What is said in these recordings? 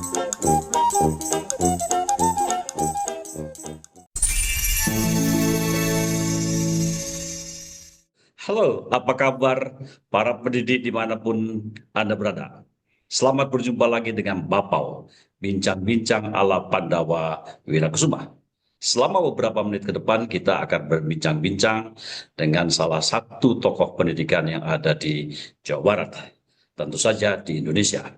Halo, apa kabar para pendidik dimanapun Anda berada? Selamat berjumpa lagi dengan Bapau, bincang-bincang ala Pandawa Wirakusuma. Selama beberapa menit ke depan kita akan berbincang-bincang dengan salah satu tokoh pendidikan yang ada di Jawa Barat, tentu saja di Indonesia.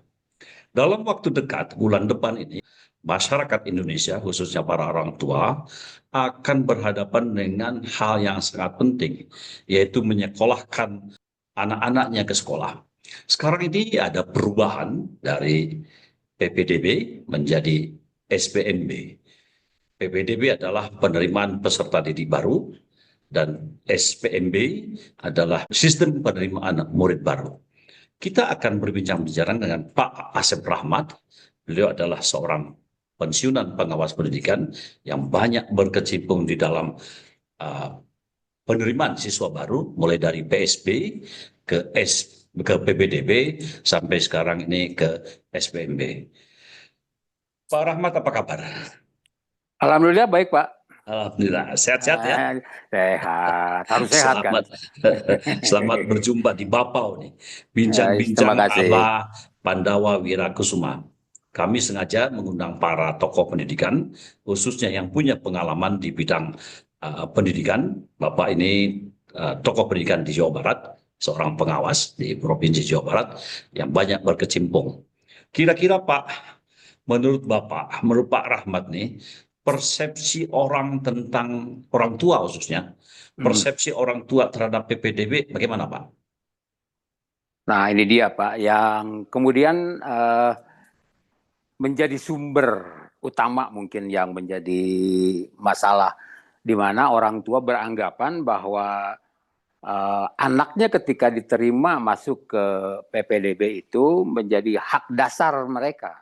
Dalam waktu dekat, bulan depan ini, masyarakat Indonesia, khususnya para orang tua, akan berhadapan dengan hal yang sangat penting, yaitu menyekolahkan anak-anaknya ke sekolah. Sekarang ini ada perubahan dari PPDB menjadi SPMB. PPDB adalah penerimaan peserta didik baru, dan SPMB adalah sistem penerimaan murid baru. Kita akan berbincang-bincang dengan Pak Asep Rahmat. Beliau adalah seorang pensiunan pengawas pendidikan yang banyak berkecimpung di dalam penerimaan siswa baru, mulai dari PSB ke PPDB sampai sekarang ini ke SPMB. Pak Rahmat, apa kabar? Alhamdulillah baik, Pak. Alhamdulillah, sehat-sehat ya? Sehat, harus sehat kan? Selamat berjumpa di Bapau nih, bincang-bincang ala Pandawa Wirakusuma. Kami sengaja mengundang para tokoh pendidikan, khususnya yang punya pengalaman di bidang pendidikan. Bapak ini tokoh pendidikan di Jawa Barat, seorang pengawas di Provinsi Jawa Barat yang banyak berkecimpung. Kira-kira Pak, menurut Bapak, menurut Pak Rahmat nih, persepsi orang tentang orang tua khususnya, persepsi orang tua terhadap PPDB bagaimana Pak? Nah ini dia Pak, yang kemudian menjadi sumber utama mungkin yang menjadi masalah, di mana orang tua beranggapan bahwa anaknya ketika diterima masuk ke PPDB itu menjadi hak dasar mereka.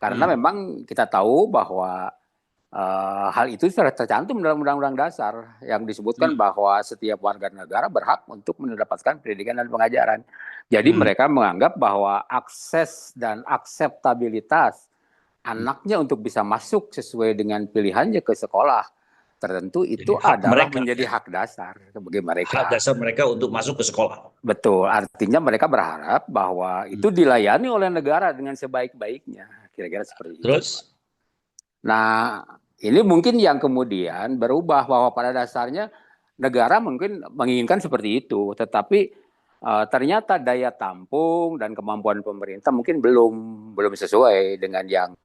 Karena memang kita tahu bahwa hal itu sudah tercantum dalam Undang-Undang Dasar yang disebutkan bahwa setiap warga negara berhak untuk mendapatkan pendidikan dan pengajaran. Jadi mereka menganggap bahwa akses dan akseptabilitas anaknya untuk bisa masuk sesuai dengan pilihannya ke sekolah tertentu itu adalah menjadi hak dasar bagi mereka. Hak dasar mereka untuk masuk ke sekolah. Betul, artinya mereka berharap bahwa itu dilayani oleh negara dengan sebaik-baiknya, kira-kira seperti itu. Terus? Nah, ini mungkin yang kemudian berubah, bahwa pada dasarnya negara mungkin menginginkan seperti itu, tetapi ternyata daya tampung dan kemampuan pemerintah mungkin belum sesuai dengan yang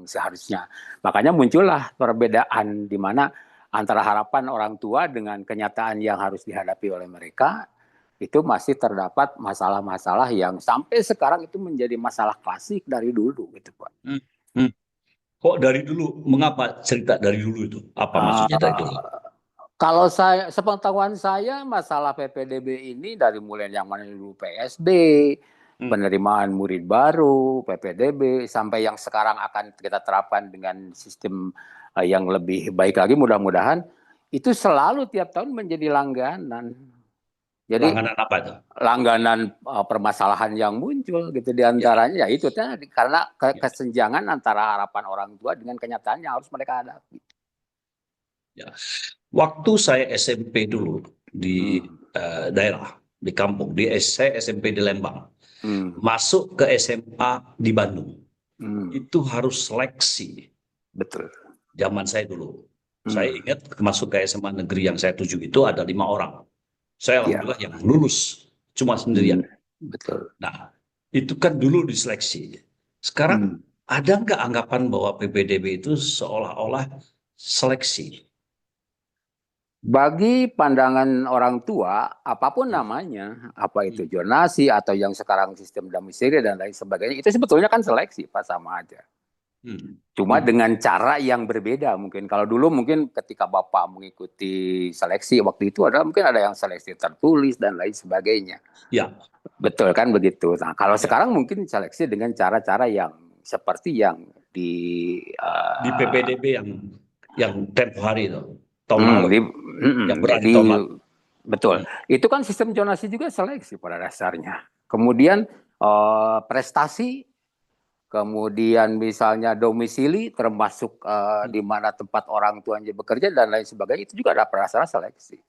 seharusnya. Makanya muncullah perbedaan di mana antara harapan orang tua dengan kenyataan yang harus dihadapi oleh mereka, itu masih terdapat masalah-masalah yang sampai sekarang itu menjadi masalah klasik dari dulu gitu Pak. Kok dari dulu? Mengapa cerita dari dulu itu? Apa maksudnya dari dulu? Kalau saya, sepengetahuan saya, masalah PPDB ini dari mulai yang mana dulu PSB, penerimaan murid baru, PPDB, sampai yang sekarang akan kita terapkan dengan sistem yang lebih baik lagi mudah-mudahan, itu selalu tiap tahun menjadi langganan. Jadi langganan apa itu? Langganan permasalahan yang muncul gitu diantaranya ya itu tadi, karena kesenjangan antara harapan orang tua dengan kenyataan yang harus mereka hadapi. Ya. Waktu saya SMP dulu di daerah, di kampung, saya SMP di Lembang, masuk ke SMA di Bandung, itu harus seleksi. Betul. Zaman saya dulu, saya ingat masuk ke SMA negeri yang saya tuju itu ada 5 orang. Saya alhamdulillah yang lulus cuma sendirian. Betul. Nah, itu kan dulu diseleksi. Sekarang ada nggak anggapan bahwa PPDB itu seolah-olah seleksi? Bagi pandangan orang tua, apapun namanya, apa itu zonasi atau yang sekarang sistem domisili dan lain sebagainya, itu sebetulnya kan seleksi, Pak, sama aja. Cuma dengan cara yang berbeda mungkin. Kalau dulu mungkin ketika Bapak mengikuti seleksi waktu itu mungkin ada yang seleksi tertulis dan lain sebagainya. Ya. Betul kan begitu. Nah, kalau sekarang mungkin seleksi dengan cara-cara yang seperti yang di PPDB yang tempo hari itu. Betul. Itu kan sistem zonasi juga seleksi pada dasarnya. Kemudian prestasi kemudian misalnya domisili termasuk di mana tempat orang tuanya bekerja dan lain sebagainya, itu juga ada prasyarat seleksi.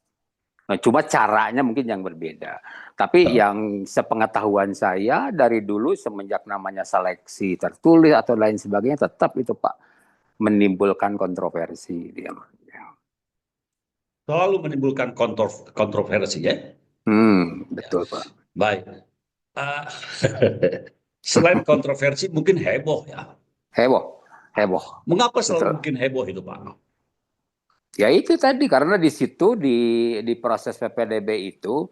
Nah, cuma caranya mungkin yang berbeda. Tapi yang sepengetahuan saya dari dulu semenjak namanya seleksi tertulis atau lain sebagainya, tetap itu Pak menimbulkan kontroversi dia. Selalu menimbulkan kontroversi ya. Betul Pak. Baik. Ah, selain kontroversi mungkin heboh ya. Heboh, heboh. Mengapa Betul. selalu mungkin heboh itu Pak? Ya itu tadi karena di situ di proses PPDB itu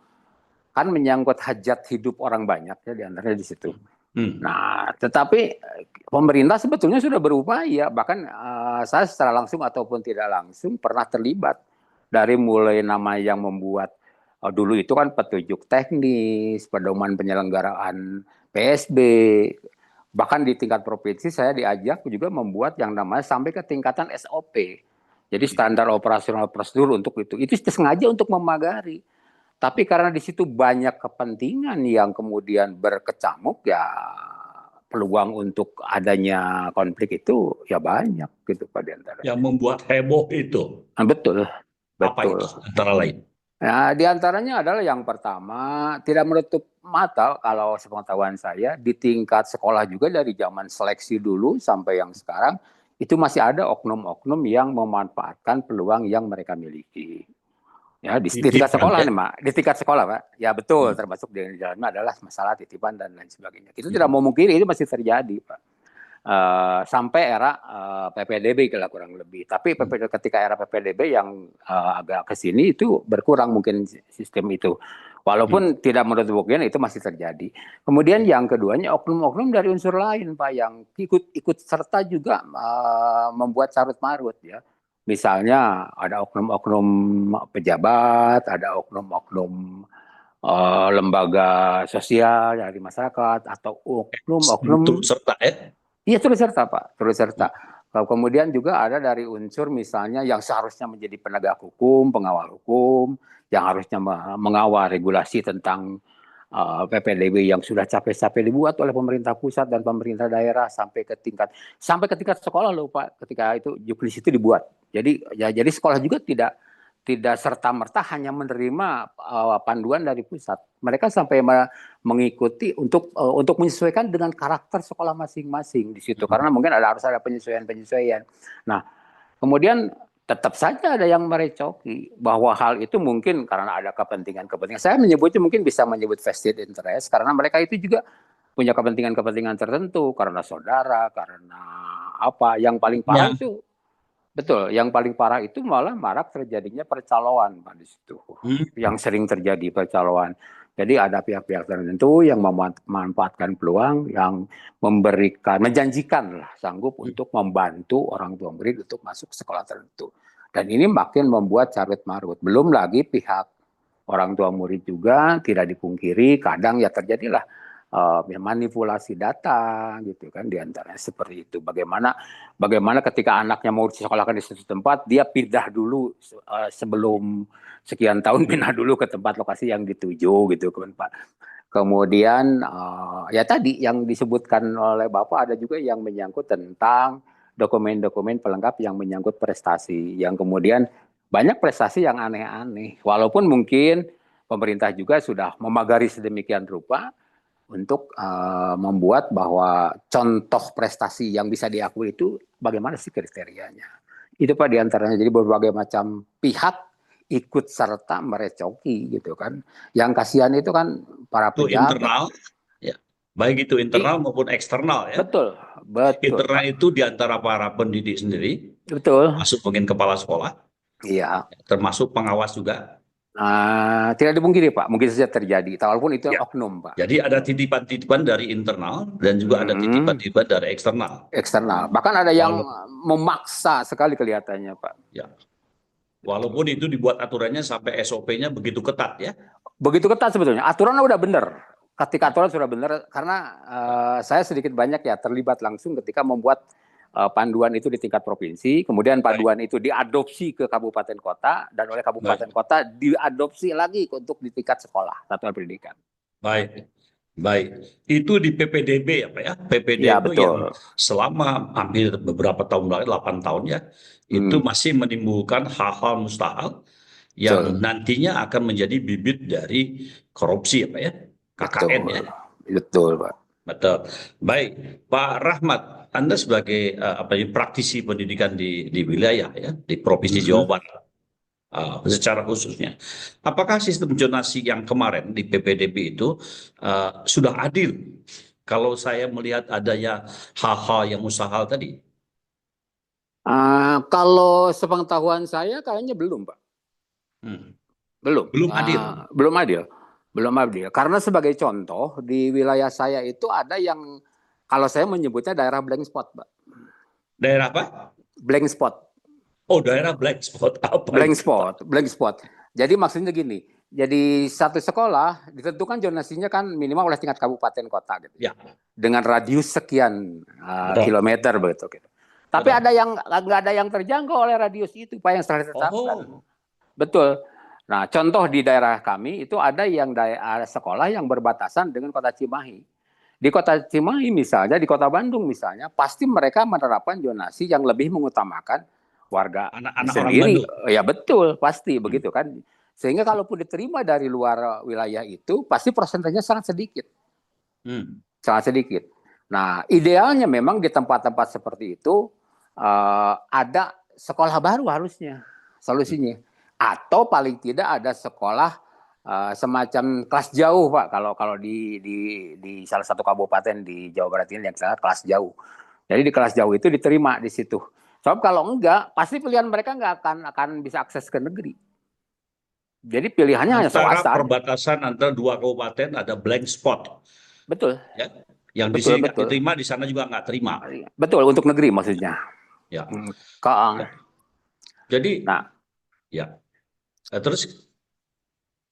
kan menyangkut hajat hidup orang banyak ya di antaranya di situ. Nah, tetapi pemerintah sebetulnya sudah berupaya, bahkan saya secara langsung ataupun tidak langsung pernah terlibat dari mulai nama yang membuat dulu itu kan petunjuk teknis, pedoman penyelenggaraan PSB, bahkan di tingkat provinsi saya diajak juga membuat yang namanya sampai ke tingkatan SOP. Jadi standar operasional prosedur untuk itu sengaja untuk memagari. Tapi karena di situ banyak kepentingan yang kemudian berkecamuk, ya peluang untuk adanya konflik itu ya banyak gitu Pak di antara. Yang membuat heboh itu. Betul, Apa betul. itu antara lain? Nah, di antaranya adalah yang pertama, tidak menutup mata kalau sepengetahuan saya di tingkat sekolah juga dari zaman seleksi dulu sampai yang sekarang itu masih ada oknum-oknum yang memanfaatkan peluang yang mereka miliki. Ya, di tingkat sekolah nih, Pak. Di tingkat sekolah, Pak. Ya betul, termasuk di dalamnya adalah masalah titipan dan lain sebagainya. Itu tidak mau mungkiri, itu masih terjadi, Pak. Sampai era PPDB kalau kurang lebih. Tapi ketika era PPDB yang agak ke sini itu berkurang mungkin sistem itu. Walaupun tidak menurut kemungkinan itu masih terjadi. Kemudian yang keduanya oknum-oknum dari unsur lain Pak yang ikut serta juga membuat carut marut ya. Misalnya ada oknum-oknum pejabat, ada oknum-oknum lembaga sosial dari masyarakat atau oknum-oknum turut serta ya? Iya turut serta Pak, turut serta. Kemudian juga ada dari unsur misalnya yang seharusnya menjadi penegak hukum, pengawal hukum, yang harusnya mengawal regulasi tentang PPDB yang sudah capek-capek dibuat oleh pemerintah pusat dan pemerintah daerah sampai ke tingkat sekolah loh Pak, ketika itu juknis itu dibuat. Jadi sekolah juga tidak serta-merta hanya menerima panduan dari pusat. Mereka sampai mengikuti untuk menyesuaikan dengan karakter sekolah masing-masing di situ. Karena mungkin harus ada penyesuaian. Nah, kemudian tetap saja ada yang merecoki bahwa hal itu mungkin karena ada kepentingan-kepentingan. Saya menyebutnya mungkin bisa menyebut vested interest karena mereka itu juga punya kepentingan-kepentingan tertentu karena saudara, karena apa yang paling parah itu. Betul, yang paling parah itu malah marak terjadinya percaloan Pak di situ. Yang sering terjadi percaloan. Jadi ada pihak-pihak tertentu yang memanfaatkan peluang yang menjanjikan lah sanggup untuk membantu orang tua murid untuk masuk sekolah tertentu. Dan ini makin membuat carut marut. Belum lagi pihak orang tua murid juga tidak dipungkiri kadang ya terjadilah manipulasi data gitu kan diantaranya seperti itu. Bagaimana ketika anaknya mau disekolahkan di suatu tempat dia pindah dulu sebelum sekian tahun pindah dulu ke tempat lokasi yang dituju gitu kan Pak. Kemudian ya tadi yang disebutkan oleh Bapak ada juga yang menyangkut tentang dokumen-dokumen pelengkap yang menyangkut prestasi yang kemudian banyak prestasi yang aneh-aneh walaupun mungkin pemerintah juga sudah memagari sedemikian rupa untuk membuat bahwa contoh prestasi yang bisa diakui itu bagaimana sih kriterianya. Itu Pak diantaranya. Jadi berbagai macam pihak ikut serta merecoki gitu kan. Yang kasihan itu kan para pejabat. Itu internal, ya. Baik itu internal maupun eksternal ya. Betul. Internal Pak. Itu diantara para pendidik sendiri. Betul. Masuk mungkin kepala sekolah. Iya. Termasuk pengawas juga. Tidak dipungkiri Pak, mungkin saja terjadi. Walaupun itu oknum Pak. Jadi ada titipan-titipan dari internal dan juga ada titipan-titipan dari eksternal. Eksternal. Bahkan ada yang memaksa sekali kelihatannya Pak. Ya. Walaupun itu dibuat aturannya sampai SOP-nya begitu ketat ya. Begitu ketat sebetulnya. Aturannya udah benar. Ketika aturan sudah benar, karena saya sedikit banyak ya terlibat langsung ketika membuat panduan itu di tingkat provinsi, kemudian panduan itu diadopsi ke kabupaten kota, dan oleh kabupaten kota diadopsi lagi untuk di tingkat sekolah, satuan pendidikan. Baik. Baik, itu di PPDB ya Pak ya, Ya, PPDB yang betul. selama hampir beberapa tahun lagi, 8 tahun ya, itu Hmm, masih menimbulkan hal-hal mustahil yang betul. nantinya akan menjadi bibit dari korupsi ya Pak ya, KKN ya. Betul. Betul, Pak. Betul. Baik, Pak Rahmat, Anda sebagai praktisi pendidikan di wilayah ya, di Provinsi Jawa Mhm. Barat secara khususnya, apakah sistem zonasi yang kemarin di PPDB itu sudah adil? Kalau saya melihat adanya hal-hal yang mustahil tadi. Kalau sepengetahuan saya kayaknya belum, Pak. Hmm. Belum. Belum adil. Belum adil. Belum adil. Karena sebagai contoh, di wilayah saya itu ada yang, kalau saya menyebutnya daerah blank spot, Pak. Daerah apa? Blank spot. Oh, daerah black spot. Apa Blank itu, Pak? spot. Blank spot. Jadi maksudnya gini, jadi satu sekolah ditentukan zonasinya kan minimal oleh tingkat kabupaten kota gitu ya. Ya, Dengan radius sekian betul. kilometer begitu gitu. Tapi ada Betul. yang nggak ada yang terjangkau oleh radius itu, Pak, yang setelah ditetapkan. Oh, Betul. Nah, contoh di daerah kami itu ada yang ada sekolah yang berbatasan dengan kota Cimahi. Di kota Cimahi misalnya, di kota Bandung misalnya, pasti mereka menerapkan zonasi yang lebih mengutamakan warga anak-anak orang sendiri. Bandung. Ya betul, pasti Hmm. begitu kan. Sehingga kalaupun diterima dari luar wilayah itu, pasti persentasenya sangat sedikit. Hmm. Sangat sedikit. Nah, idealnya memang di tempat-tempat seperti itu ada sekolah baru harusnya Hmm. solusinya. Atau paling tidak ada sekolah semacam kelas jauh, Pak. Kalau kalau di salah satu kabupaten di Jawa Barat ini yang saya kelas jauh. Jadi di kelas jauh itu diterima di situ. Sebab kalau enggak, pasti pilihan mereka enggak akan bisa akses ke negeri. Jadi pilihannya hanya Antara swasta aja. perbatasan antara dua kabupaten ada blank spot, Betul, ya. Yang di betul, sini nggak betul. diterima, di sana juga nggak terima. Betul untuk negeri maksudnya. Ya, Hmm. ya. Jadi, Nah, ya. Terus,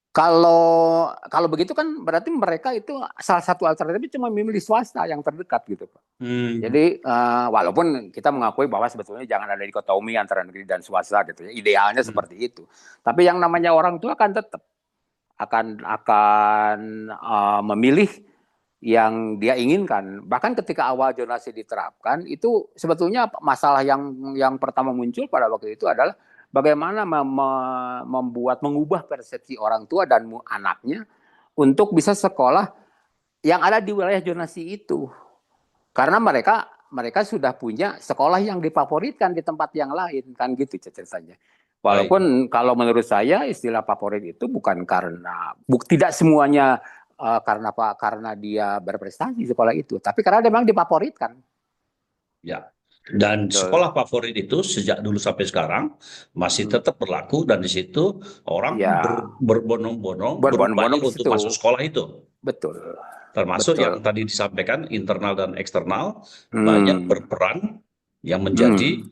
kalau kalau begitu kan berarti mereka itu salah satu alternatif cuma memilih swasta yang terdekat gitu, Pak. hmm, Jadi walaupun kita mengakui bahwa sebetulnya jangan ada dikotomi antara negeri dan swasta gitu ya. Idealnya hmm, seperti itu. Tapi yang namanya orang tua kan tetap akan memilih yang dia inginkan. Bahkan ketika awal zonasi diterapkan, itu sebetulnya masalah yang pertama muncul pada waktu itu adalah bagaimana mengubah persepsi orang tua dan anaknya untuk bisa sekolah yang ada di wilayah zonasi itu. Karena mereka sudah punya sekolah yang difavoritkan di tempat yang lain, kan gitu ceritanya. baik. Walaupun kalau menurut saya istilah favorit itu bukan karena tidak semuanya karena apa, karena dia berprestasi di sekolah itu, tapi karena memang difavoritkan. Ya. Dan Betul. sekolah favorit itu sejak dulu sampai sekarang masih Hmm. tetap berlaku dan di situ orang Ya, berbondong-bondong berbondong-bondong berupaya ke untuk situ. masuk sekolah itu. Betul. Termasuk Betul. yang tadi disampaikan internal dan eksternal banyak Hmm. berperan yang menjadi Hmm.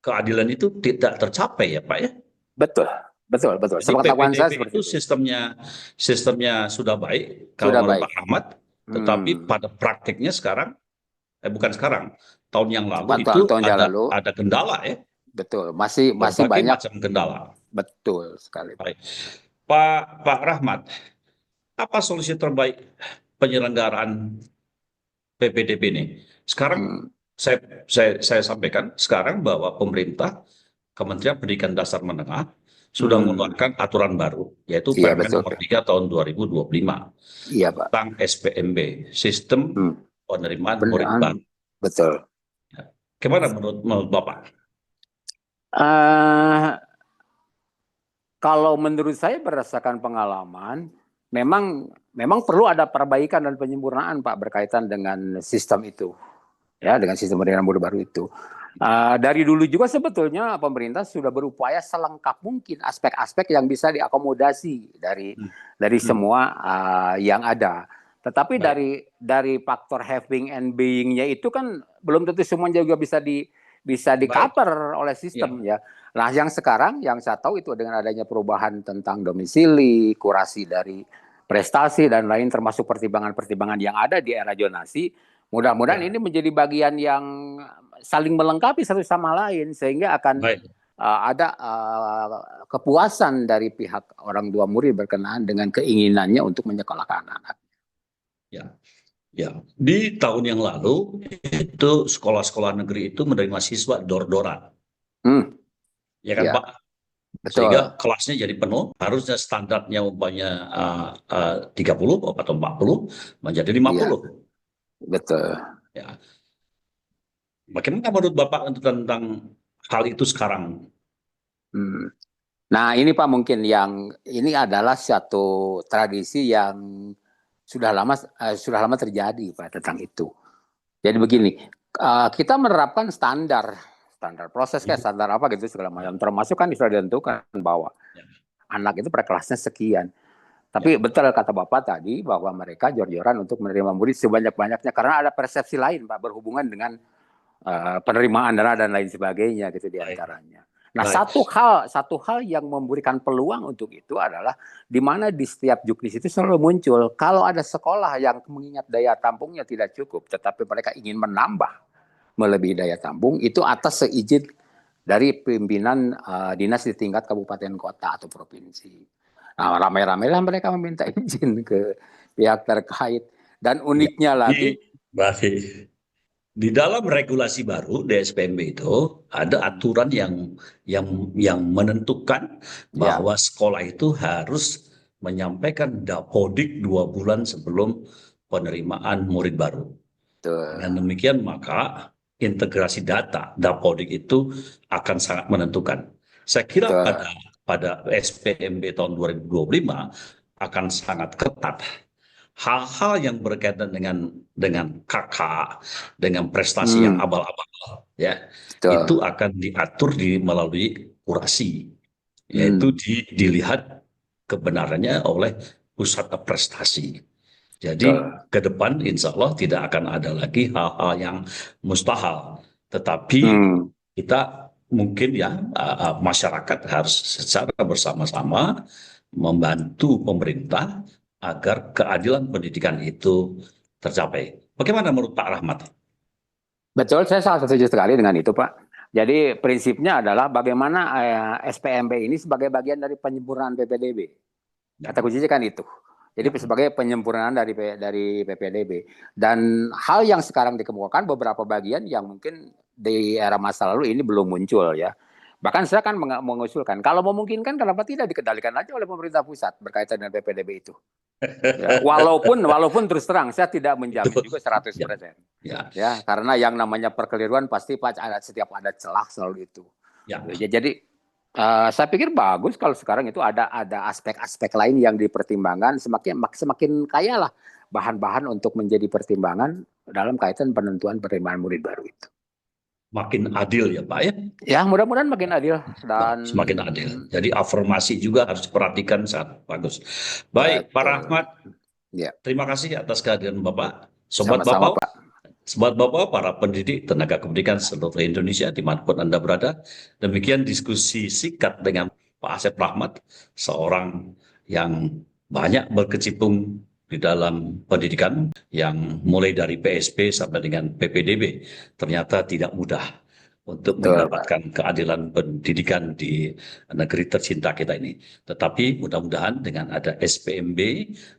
keadilan itu tidak tercapai ya Pak ya. Betul. Betul, betul. Jadi Sepengetahuan saya PPDB seperti itu itu. sistemnya sudah baik kalau Sudah menurut baik. Pak Ahmad, tetapi Hmm. pada praktiknya sekarang bukan sekarang, tahun yang lalu Tahun itu tahun yang lalu. ada kendala ya, Betul, masih masih berbagai banyak. macam kendala. Betul sekali, Pak. Baik. Pak Rahmat, apa solusi terbaik penyelenggaraan PPDB ini? Sekarang Hmm. saya sampaikan sekarang bahwa pemerintah Kementerian Pendidikan Dasar Menengah sudah Hmm. mengeluarkan aturan baru, yaitu Iya Permen betul, Nomor Pak. 3 tahun 2025 Iya, Pak. tentang SPMB, Sistem Hmm. Penerimaan Murid Benar, Baru. betul. Gimana menurut Bapak? Uh, Kalau menurut saya berdasarkan pengalaman, memang perlu ada perbaikan dan penyempurnaan, Pak, berkaitan dengan sistem itu, ya, dengan sistem pendidikan murid baru itu. Dari dulu juga sebetulnya pemerintah sudah berupaya selengkap mungkin aspek-aspek yang bisa diakomodasi Hmm. dari Hmm. semua yang ada. Tetapi Baik. dari faktor having and being-nya itu kan belum tentu semuanya juga bisa di Baik. cover oleh Ya. sistem ya. Nah, yang sekarang yang saya tahu itu dengan adanya perubahan tentang domisili, kurasi dari prestasi dan lain termasuk pertimbangan-pertimbangan yang ada di era zonasi, mudah-mudahan Ya. ini menjadi bagian yang saling melengkapi satu sama lain sehingga akan Baik. ada kepuasan dari pihak orang tua murid berkenaan dengan keinginannya untuk menyekolahkan anak. Ya, ya. Di tahun yang lalu itu sekolah-sekolah negeri itu menerima siswa dor-doran, Hmm, ya kan ya, Pak? Sehingga betul. kelasnya jadi penuh, harusnya standarnya umpamanya 30 atau 40 menjadi Iya, 50. betul. Ya. Bagaimana menurut Bapak tentang hal itu sekarang? Hmm. Nah, ini Pak mungkin yang ini adalah satu tradisi yang sudah lama terjadi Pak tentang itu. Jadi begini, kita menerapkan standar proses kayak standar apa gitu segala Ya, macam. Termasuk kan sudah ditentukan bahwa ya, anak itu per kelasnya sekian. ya, Tapi betul kata Bapak tadi bahwa mereka jor-joran untuk menerima murid sebanyak-banyaknya karena ada persepsi lain Pak berhubungan dengan penerimaan dana dan lain sebagainya gitu baik, diantaranya. Nah, baik. satu hal yang memberikan peluang untuk itu adalah di mana di setiap juknis itu selalu muncul kalau ada sekolah yang mengingat daya tampungnya tidak cukup, tetapi mereka ingin menambah melebihi daya tampung itu atas seizin dari pimpinan dinas di tingkat kabupaten kota atau provinsi. Nah, ramai-ramai lah mereka meminta izin ke pihak terkait dan Ya. uniknya lagi. Baik. Di dalam regulasi baru DSPMB itu ada aturan yang menentukan Ya, bahwa sekolah itu harus menyampaikan dapodik 2 bulan sebelum penerimaan murid baru. betul, Dengan demikian maka integrasi data dapodik itu akan sangat menentukan. Saya kira betul. pada SPMB tahun 2025 akan sangat ketat. Hal-hal yang berkaitan dengan kakak, dengan prestasi yang Hmm, abal-abal, ya, itu betul. akan diatur melalui kurasi, yaitu Hmm, dilihat kebenarannya oleh pusat prestasi. Jadi betul. ke depan insya Allah tidak akan ada lagi hal-hal yang mustahil. Tetapi Hmm, kita mungkin ya masyarakat harus secara bersama-sama membantu pemerintah agar keadilan pendidikan itu tercapai. Bagaimana menurut Pak Rahmat? betul, saya sangat setuju sekali dengan itu, Pak. Jadi prinsipnya adalah bagaimana SPMB ini sebagai bagian dari penyempurnaan PPDB. Ya, Kata kuncinya kan itu. Jadi ya, sebagai penyempurnaan dari PPDB. Dan hal yang sekarang dikemukakan beberapa bagian yang mungkin di era masa lalu ini belum muncul ya. Bahkan saya kan mengusulkan, kalau memungkinkan kenapa tidak dikendalikan aja oleh pemerintah pusat berkaitan dengan PPDB itu. Ya, walaupun terus terang saya tidak itu menjamin juga ya, 100%. ya, Ya, karena yang namanya perkeliruan pasti setiap ada celah selalu itu. ya. Ya, jadi saya pikir bagus kalau sekarang itu ada aspek-aspek lain yang dipertimbangkan semakin kaya lah bahan-bahan untuk menjadi pertimbangan dalam kaitan penentuan penerimaan murid baru itu. Makin adil ya Pak ya. Ya, mudah-mudahan makin adil Ya, dan semakin adil. Jadi afirmasi juga harus diperhatikan sangat bagus. Baik, Pak Rahmat, betul. Ya, terima kasih atas kehadiran Bapak. Sobat sama-sama Bapak, Pak. Sobat Bapak, para pendidik tenaga pendidikan seluruh Indonesia, dimanapun Anda berada. Demikian diskusi singkat dengan Pak Asep Rahmat, seorang yang banyak berkecimpung di dalam pendidikan, yang mulai dari PSP sampai dengan PPDB. Ternyata tidak mudah untuk Betul, Pak. mendapatkan keadilan pendidikan di negeri tercinta kita ini. Tetapi mudah-mudahan dengan ada SPMB,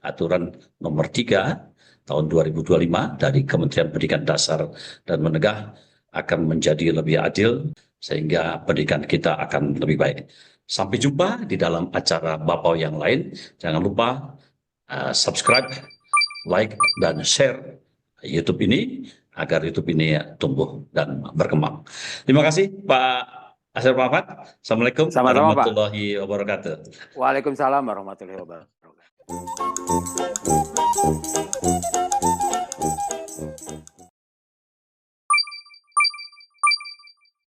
aturan nomor 3, tahun 2025 dari Kementerian Pendidikan Dasar dan Menengah akan menjadi lebih adil sehingga pendidikan kita akan lebih baik. Sampai jumpa di dalam acara Bapau yang lain. Jangan lupa subscribe, like, dan share YouTube ini agar YouTube ini tumbuh dan berkembang. Terima kasih Pak Asir Muhammad. Assalamualaikum Sama-sama Pak. warahmatullahi wabarakatuh. Waalaikumsalam warahmatullahi wabarakatuh.